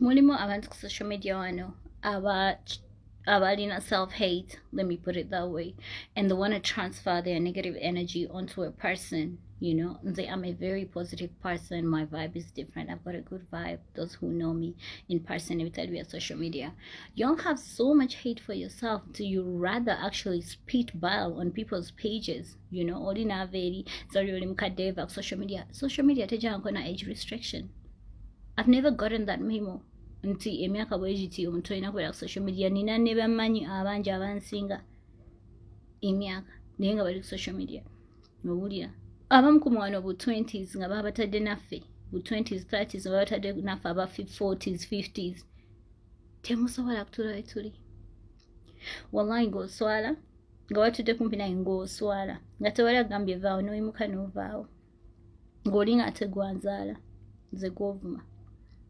mulimu abantu ku social media wano abalina self-hate, let me put it that way, and they want to transfer their negative energy onto a person. You know, I'm a very positive person. My vibe is different. I've got a good vibe. Those who know me in person, every time we are social media, you don't have so much hate for yourself. Do you rather actually spit bile on people's pages? You know, olina very sorry omukadde va social media. Social media tejja nkona age restriction. I've never gotten that memo. Nti emyaka bwegiti omuntu alina kubeera ku social media. Nina ne bammanyi abangi abansinga emyaka naye nga bali ku social media. Nowulira abamu ku mwana bu 20s nga baba batadde naffe bu 20s 30s nga baba batadde naffe aba 40s 50s. Temusobola kutuula we tuli. Wallahi ng'oswala nga watudde kumpi naye ng'oswala nga tewali agambye vaawo n'oyimuka n'ovaawo ng'oli nga ate gwanzaala nze gw'ovuma.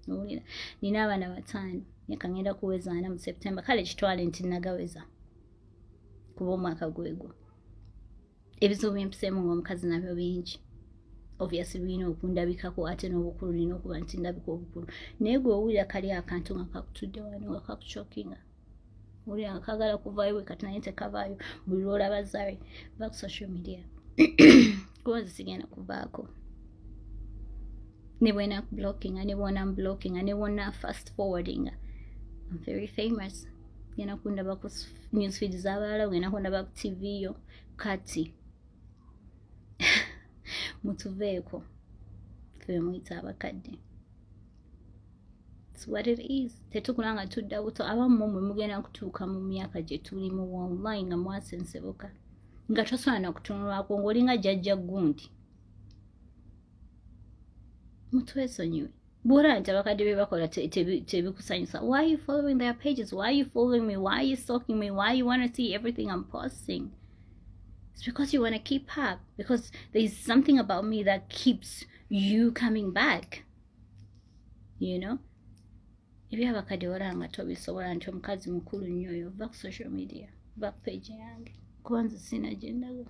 Nowulira nina abaana 5 myaka ngenda kuweza 4 mu September. Kale kitwale nti nagaweza kuba omwaka gwegwo. Ebizibu byempiseemu ng'omukazi nabyo bingi. Obviously birina okundabikako ate n'obukulu nina okuba nti ndabika obukulu. Naye gwe owulira kali akantu nga kakutudde wano nga kakuchokinga. Owulira nga kagala kuvaayo bwe kati naye tekavaayo. Buli lw'olaba Zari va ku social media. Kuba nze sigenda kuvaako. Ne bwena blockinga, ne bwona blockinga, ne bwona fast forwardinga. I'm very famous. Genda kundaba ku newsfeed z'abalala, genda kundaba ku TV yo. Kati munveko ffe muyita abakadde. It's what it is. Tetukulanga tudda buto. Abamu mwe mugenda kutuuka mu myaka gye tulimu online nga mwasensebuka nga tosobola n'okutunulwako ng'olinga jjajja gundi. Mutwesonyiwe. Bw'olaba nti abakadde bye bakola tebikusanyusa. Why are you following their pages? Why are you following me? Why are you stalking me? Why you want to see everything I'm posting? It's because you want to keep up. Because there's something about me that keeps you coming back. You know? If you have abakadde olaba nga tobisobola nti omukazi mukulu nnyo oyo va ku social media. Va ku page yange. Kuba nze sina gye ndaga.